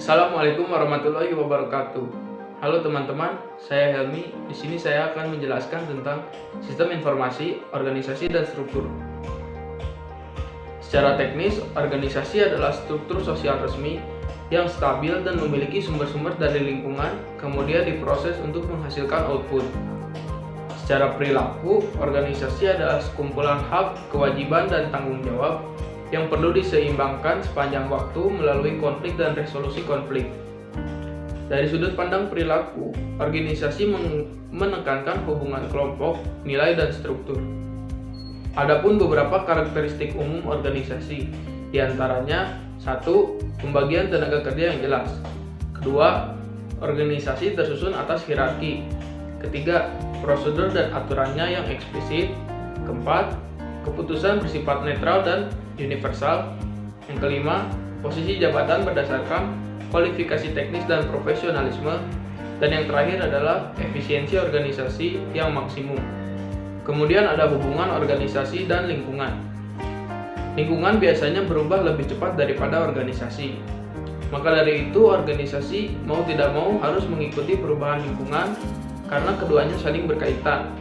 Assalamualaikum warahmatullahi wabarakatuh. Halo teman-teman, saya Helmi. Di sini saya akan menjelaskan tentang sistem informasi, organisasi, dan struktur. Secara teknis, organisasi adalah struktur sosial resmi yang stabil dan memiliki sumber-sumber dari lingkungan, kemudian diproses untuk menghasilkan output. Secara perilaku, organisasi adalah sekumpulan hak, kewajiban, dan tanggung jawab yang perlu diseimbangkan sepanjang waktu melalui konflik dan resolusi konflik. Dari sudut pandang perilaku, organisasi menekankan hubungan kelompok, nilai, dan struktur. Adapun beberapa karakteristik umum organisasi, diantaranya 1. Pembagian tenaga kerja yang jelas. 2. Organisasi tersusun atas hierarki. 3. Prosedur dan aturannya yang eksplisit. 4. Keputusan bersifat netral dan universal. Yang kelima, posisi jabatan berdasarkan kualifikasi teknis dan profesionalisme. Dan yang terakhir adalah efisiensi organisasi yang maksimum. Kemudian ada hubungan organisasi dan lingkungan. Lingkungan biasanya berubah lebih cepat daripada organisasi. Maka dari itu organisasi mau tidak mau harus mengikuti perubahan lingkungan karena keduanya saling berkaitan.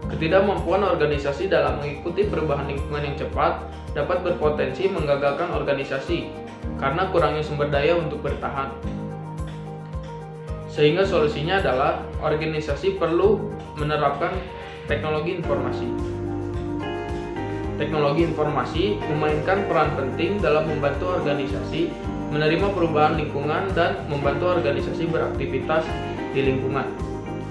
Ketidakmampuan organisasi dalam mengikuti perubahan lingkungan yang cepat dapat berpotensi menggagalkan organisasi karena kurangnya sumber daya untuk bertahan. Sehingga solusinya adalah organisasi perlu menerapkan teknologi informasi. Teknologi informasi memainkan peran penting dalam membantu organisasi menerima perubahan lingkungan dan membantu organisasi beraktivitas di lingkungan,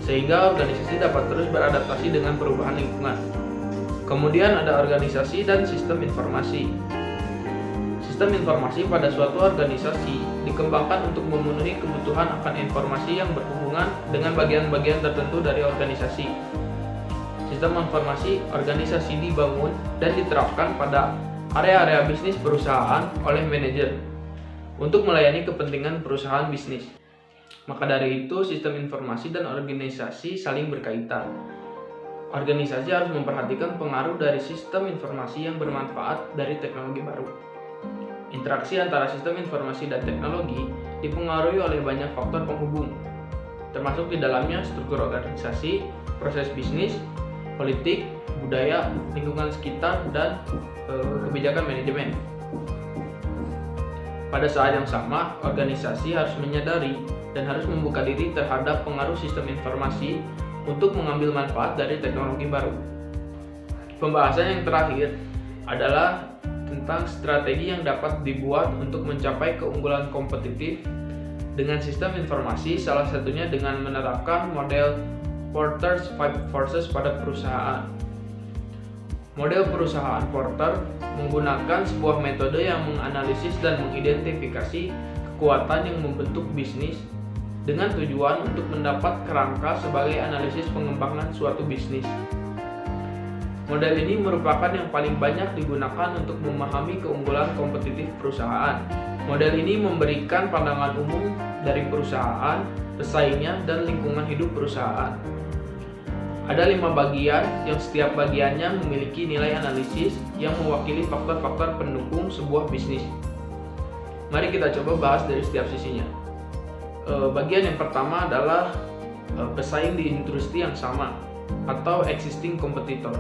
sehingga organisasi dapat terus beradaptasi dengan perubahan lingkungan. Kemudian ada organisasi dan sistem informasi. Sistem informasi pada suatu organisasi dikembangkan untuk memenuhi kebutuhan akan informasi yang berhubungan dengan bagian-bagian tertentu dari organisasi. Sistem informasi organisasi dibangun dan diterapkan pada area-area bisnis perusahaan oleh manajer untuk melayani kepentingan perusahaan bisnis. Maka dari itu, sistem informasi dan organisasi saling berkaitan. Organisasi harus memperhatikan pengaruh dari sistem informasi yang bermanfaat dari teknologi baru. Interaksi antara sistem informasi dan teknologi dipengaruhi oleh banyak faktor penghubung, termasuk di dalamnya struktur organisasi, proses bisnis, politik, budaya, lingkungan sekitar, dan kebijakan manajemen. Pada saat yang sama, organisasi harus menyadari dan harus membuka diri terhadap pengaruh sistem informasi untuk mengambil manfaat dari teknologi baru. Pembahasan yang terakhir adalah tentang strategi yang dapat dibuat untuk mencapai keunggulan kompetitif dengan sistem informasi, salah satunya dengan menerapkan model Porter's 5 Forces pada perusahaan. Model perusahaan Porter menggunakan sebuah metode yang menganalisis dan mengidentifikasi kekuatan yang membentuk bisnis dengan tujuan untuk mendapat kerangka sebagai analisis pengembangan suatu bisnis. Model ini merupakan yang paling banyak digunakan untuk memahami keunggulan kompetitif perusahaan. Model ini memberikan pandangan umum dari perusahaan, pesaingnya, dan lingkungan hidup perusahaan. Ada 5 bagian yang setiap bagiannya memiliki nilai analisis yang mewakili faktor-faktor pendukung sebuah bisnis. Mari kita coba bahas dari setiap sisinya. Bagian yang pertama adalah pesaing di industri yang sama atau existing competitor.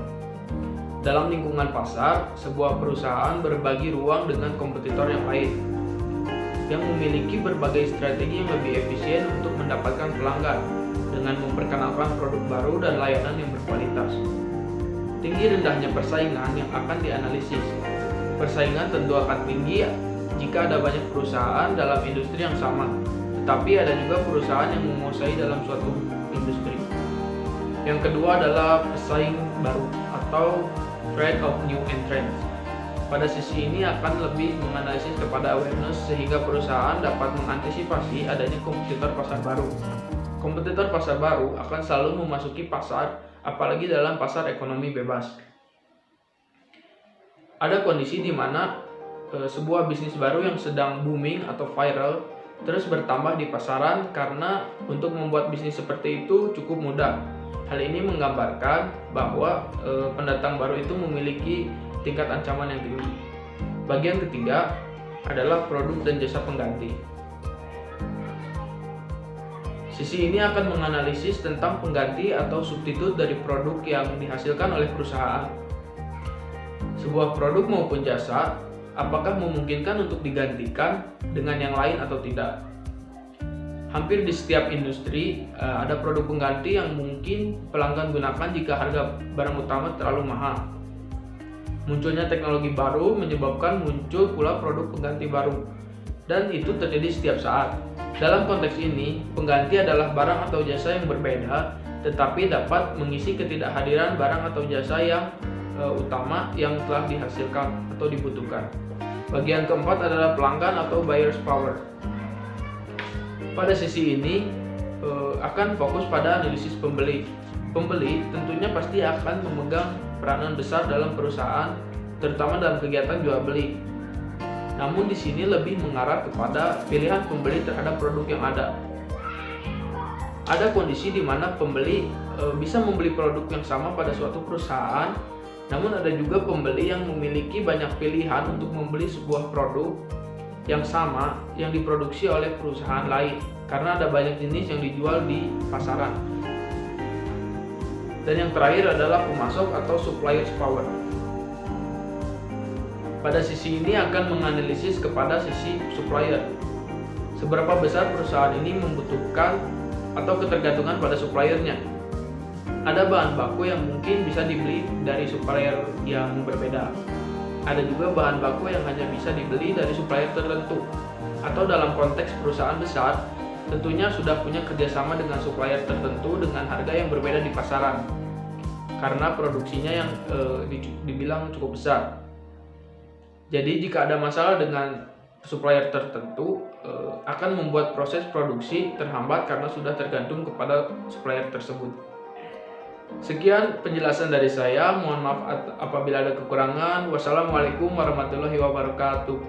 Dalam lingkungan pasar, sebuah perusahaan berbagi ruang dengan kompetitor yang lain yang memiliki berbagai strategi yang lebih efisien untuk mendapatkan pelanggan dengan memperkenalkan produk baru dan layanan yang berkualitas. Tinggi rendahnya persaingan yang akan dianalisis. Persaingan tentu akan tinggi jika ada banyak perusahaan dalam industri yang sama, tetapi ada juga perusahaan yang menguasai dalam suatu industri. Yang kedua adalah pesaing baru atau threat of new entrants. Pada sisi ini akan lebih menganalisis kepada awareness sehingga perusahaan dapat mengantisipasi adanya kompetitor pasar baru. Kompetitor pasar baru akan selalu memasuki pasar, apalagi dalam pasar ekonomi bebas. Ada kondisi di mana sebuah bisnis baru yang sedang booming atau viral terus bertambah di pasaran karena untuk membuat bisnis seperti itu cukup mudah. Hal ini menggambarkan bahwa pendatang baru itu memiliki tingkat ancaman yang tinggi. Bagian ketiga adalah produk dan jasa pengganti. Sisi ini akan menganalisis tentang pengganti atau substitut dari produk yang dihasilkan oleh perusahaan. Sebuah produk maupun jasa, apakah memungkinkan untuk digantikan dengan yang lain atau tidak? Hampir di setiap industri ada produk pengganti yang mungkin pelanggan gunakan jika harga barang utama terlalu mahal. Munculnya teknologi baru menyebabkan muncul pula produk pengganti baru, dan itu terjadi setiap saat. Dalam konteks ini, pengganti adalah barang atau jasa yang berbeda, tetapi dapat mengisi ketidakhadiran barang atau jasa yang utama yang telah dihasilkan atau dibutuhkan. Bagian keempat adalah pelanggan atau buyer's power. Pada sisi ini akan fokus pada analisis pembeli. Pembeli tentunya pasti akan memegang peranan besar dalam perusahaan, terutama dalam kegiatan jual beli. Namun di sini lebih mengarah kepada pilihan pembeli terhadap produk yang ada. Ada kondisi di mana pembeli bisa membeli produk yang sama pada suatu perusahaan, namun ada juga pembeli yang memiliki banyak pilihan untuk membeli sebuah produk yang sama yang diproduksi oleh perusahaan lain, karena ada banyak jenis yang dijual di pasaran. Dan yang terakhir adalah pemasok atau supplier's power. Pada sisi ini akan menganalisis kepada sisi supplier. Seberapa besar perusahaan ini membutuhkan atau ketergantungan pada suppliernya. Ada bahan baku yang mungkin bisa dibeli dari supplier yang berbeda. Ada juga bahan baku yang hanya bisa dibeli dari supplier tertentu. Atau dalam konteks perusahaan besar, tentunya sudah punya kerjasama dengan supplier tertentu dengan harga yang berbeda di pasaran, karena produksinya yang dibilang cukup besar. Jadi jika ada masalah dengan supplier tertentu, akan membuat proses produksi terhambat karena sudah tergantung kepada supplier tersebut. Sekian penjelasan dari saya, mohon maaf apabila ada kekurangan. Wassalamualaikum warahmatullahi wabarakatuh.